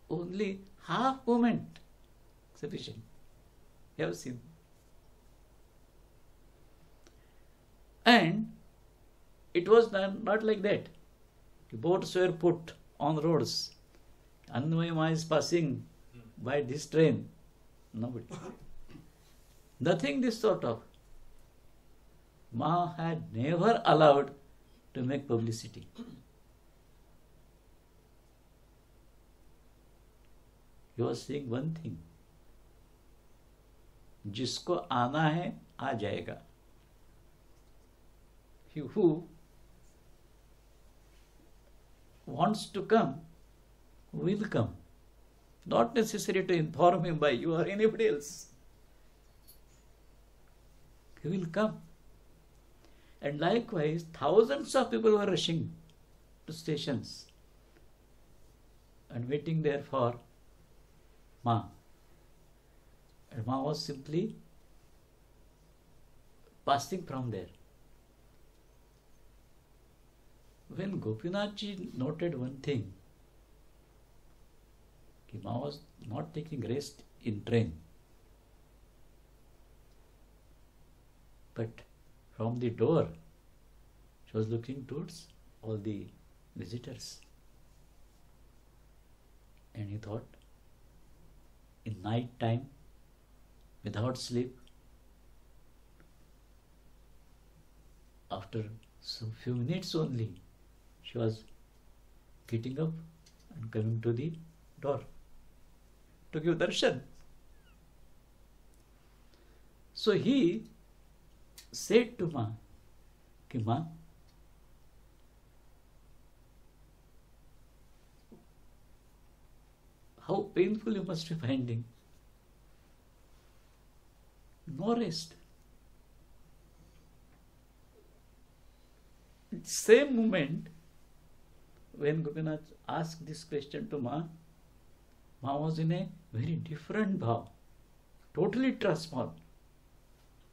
Only half moment sufficient. You have seen. And it was not like that. The boats were put on roads. Anandamayi is passing by this train. Nobody. Nothing this sort of. Ma had never allowed to make publicity. He was saying one thing. जिसको आना है आ जाएगा. He who wants to come will come. Not necessary to inform him by you or anybody else. He will come. And likewise, thousands of people were rushing to stations and waiting there for Ma. And Ma was simply passing from there. When Gopinath ji noted one thing, Ma was not taking rest in train, but from the door she was looking towards all the visitors. And he thought, in night time, without sleep, after some few minutes only, she was getting up and coming to the door to give darshan. So he said to Ma, कि Ma, how painful you must be finding. No rest. Same moment, when Gopinath asked this question to Ma, Ma was in a very different bhav, totally transformed.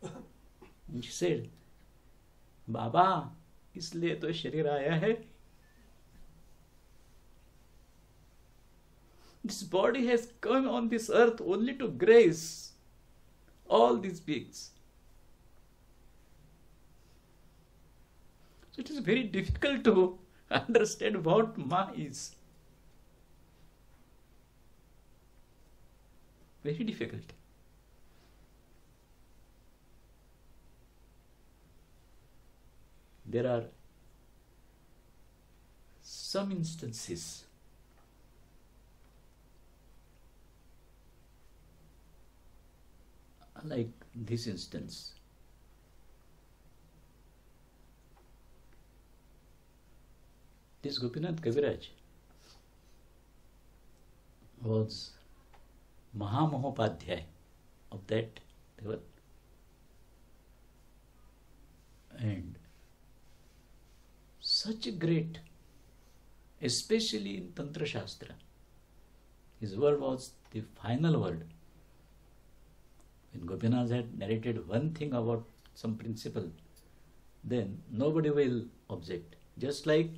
And she said, Baba, इसलिए तो शरीर आया है. This body has come on this earth only to grace all these beings. So it is very difficult to understand what Ma is. Very difficult. There are some instances like this instance. This Gopinath Kaviraj was Mahamahopadhyay of that level. And such a great, especially in Tantra Shastra. His word was the final word. When Gopinath had narrated one thing about some principle, then nobody will object. Just like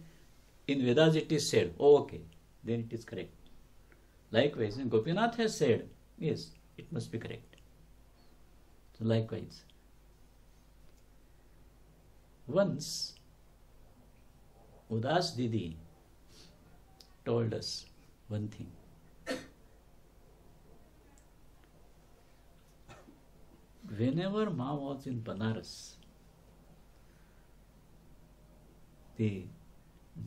in Vedas it is said, oh okay, then it is correct. Likewise, when Gopinath has said, yes, it must be correct. So likewise, once Udas Didi told us one thing. Whenever Ma was in Banaras, the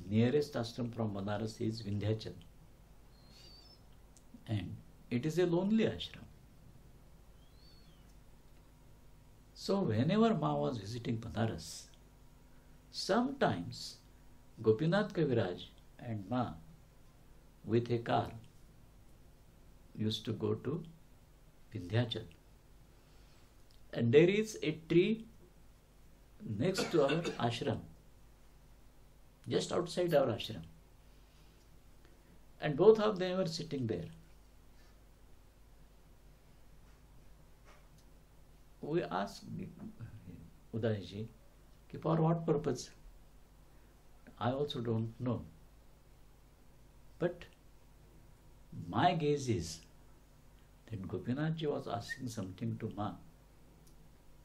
nearest ashram from Banaras is Vindhyachal, and it is a lonely ashram. So whenever Ma was visiting Banaras, sometimes Gopinath Kaviraj and Ma with a car used to go to Vindhyachal. And there is a tree next to our ashram, just outside our ashram. And both of them were sitting there. We asked Udayji, for what purpose? I also don't know. But my guess is that Gopinathji was asking something to Ma,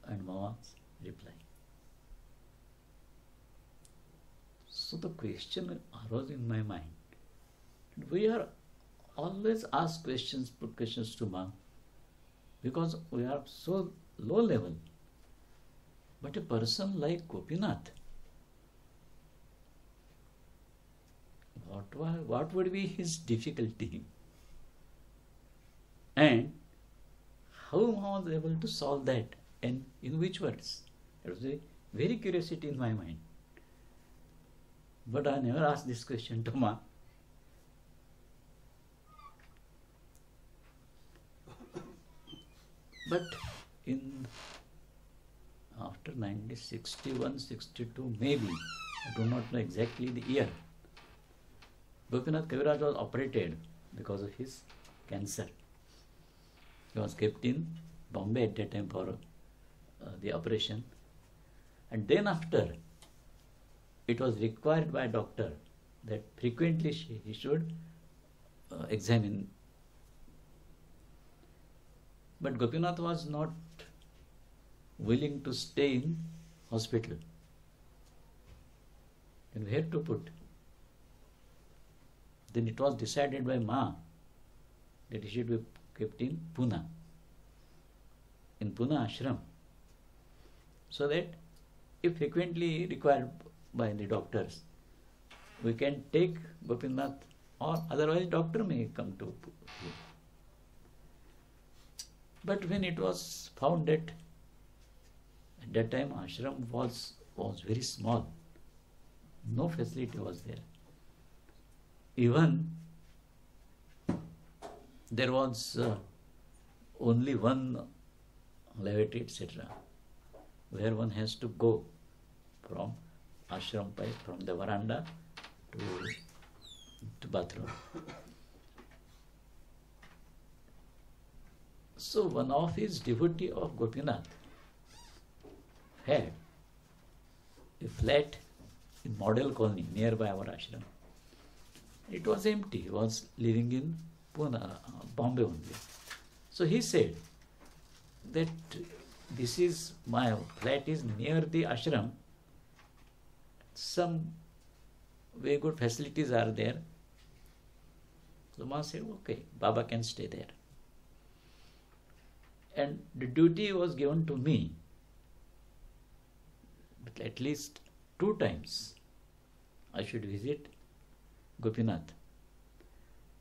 and Ma was replying. So the question arose in my mind. We are always asked questions, put questions to Ma, because we are so low level. But a person like Gopinath, what would be his difficulty? And how was able to solve that, and in which words? There was a very curiosity in my mind. But I never asked this question to Ma. But after 1961, 62 maybe, I do not know exactly the year, Gopinath Kaviraj was operated because of his cancer. He was kept in Bombay at that time for the operation. And then after, it was required by a doctor that frequently he should examine. But Gopinath was not willing to stay in hospital. And where to put? Then it was decided by Ma that he should be kept in Pune ashram, so that if frequently required by the doctors, we can take Gopinath, or otherwise doctor may come to Pune. But when it was found that at that time ashram was very small, no facility was there. Even there was only one lavatory, etc., where one has to go from ashram pipe, from the veranda to bathroom. So one of his devotee of Gopinath had a flat in Model Colony nearby our ashram. It was empty. He was living in Pune, Bombay only. So he said that this is my flat is near the ashram. Some very good facilities are there. So Ma said, okay, Baba can stay there. And the duty was given to me, but at least 2 times I should visit Gopinath.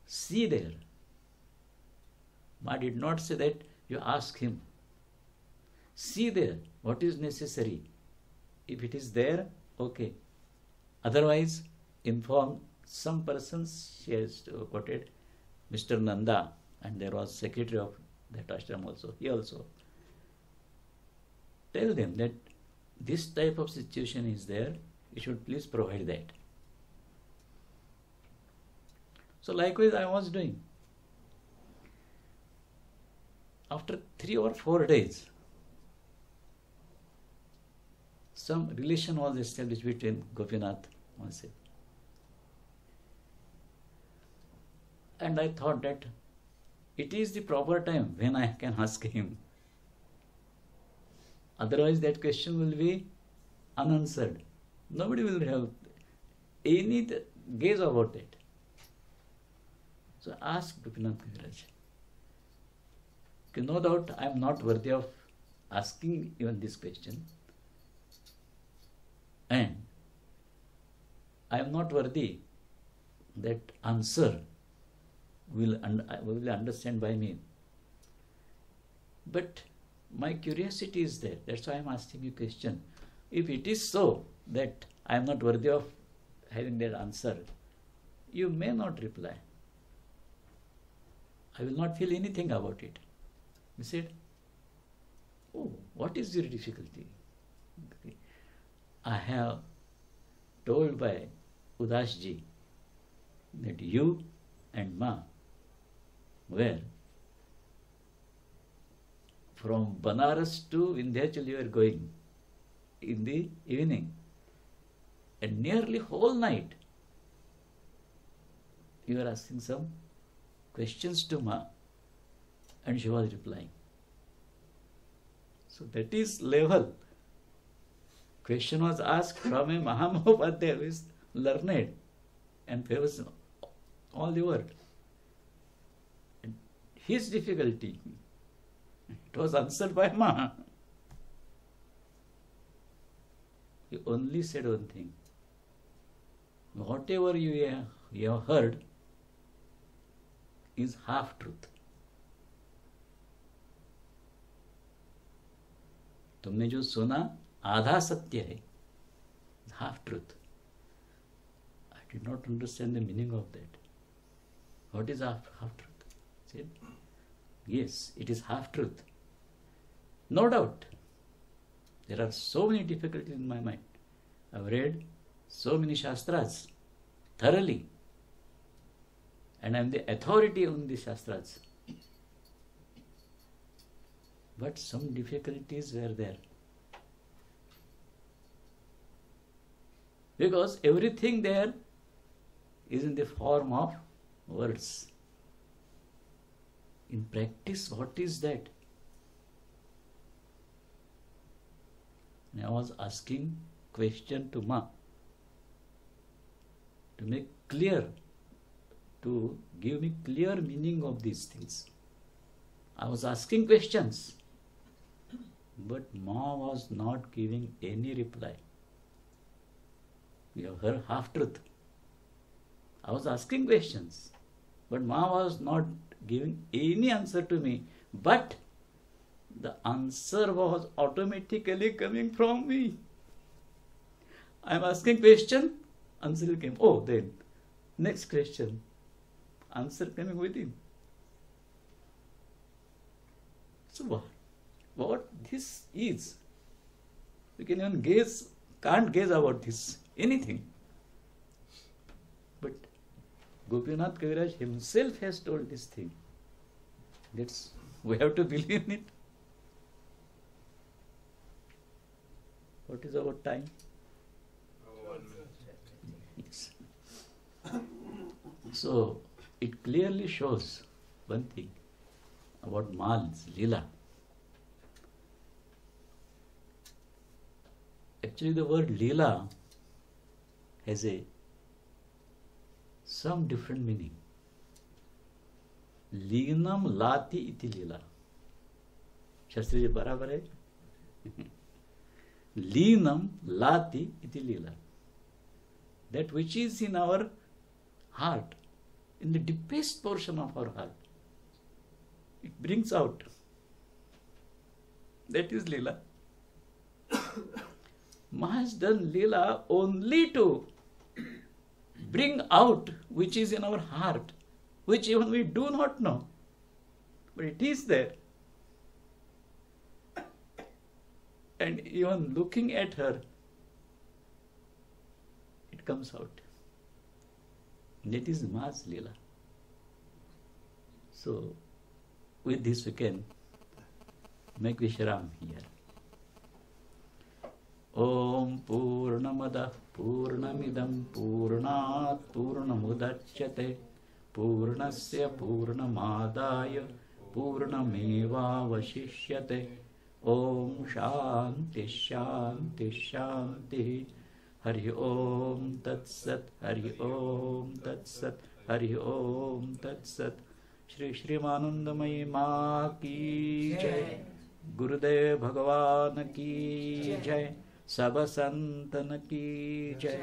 See there. Ma did not say that you ask him. See there what is necessary. If it is there, okay. Otherwise, inform some persons. She has quoted Mr. Nanda, and there was secretary of that ashram also. He also. Tell them that this type of situation is there. You should please provide that. So likewise I was doing. After 3 or 4 days, some relation was established between Gopinath and myself. And I thought that it is the proper time when I can ask him. Otherwise that question will be unanswered. Nobody will have any gaze about it. So ask Gopinath Kaviraj. No doubt I am not worthy of asking even this question. And I am not worthy that answer will understand by me. But my curiosity is there. That's why I am asking you a question. If it is so that I am not worthy of having that answer, you may not reply. I will not feel anything about it. He said, oh, what is your difficulty? Okay. I have told by Udasji that you and Ma were from Banaras to Vindhyachal you were going in the evening, and nearly whole night you were asking some questions to Ma, and she was replying. So that is level. Question was asked from a Mahamahopatya who is learned and famous in all the world. And his difficulty, it was answered by Ma. He only said one thing. Whatever you have heard is half truth. तुमने जो सुना आधा सत्य है, half truth. I did not understand the meaning of that. What is half truth? Said, yes, it is half truth. No doubt. There are so many difficulties in my mind. I have read so many Shastras thoroughly, and I am the authority on the Shastras. But some difficulties were there. Because everything there is in the form of words. In practice, what is that? And I was asking question to Ma to make clear, to give me clear meaning of these things. I was asking questions, but Ma was not giving any reply. We have heard half truth. I was asking questions, but Ma was not giving any answer to me. But the answer was automatically coming from me. I am asking question, answer came. Oh, then next question, answer coming within. So what this is, we can even guess, can't guess about this, anything. But Gopinath Kaviraj himself has told this thing. That's, we have to believe in it. What is our time? Yes. So it clearly shows one thing about Ma's Lila. Actually, the word Lila has some different meaning. Linam lati iti Lila. Shastri ji barabar hai? Linam lati iti Lila. That which is in our heart, in the deepest portion of our heart, it brings out. That is Lila. Ma has done Lila only to bring out which is in our heart, which even we do not know, but it is there. And even looking at her, it comes out. That is Ma's Lila. So, with this we can make Vishram here. Om Purnamada Purnamidam Purnat Purnamudachyate Purnasya Purnamadaya Purnameva Vashishyate Om Shanti Shanti Shanti Hari Om Tat Sat Hari Om Tat Sat Hari Om Tat Sat Shri Anandamayi Ma Ki Jai Gurudev Bhagavan Ki Jai Sabha Santan Ki Jai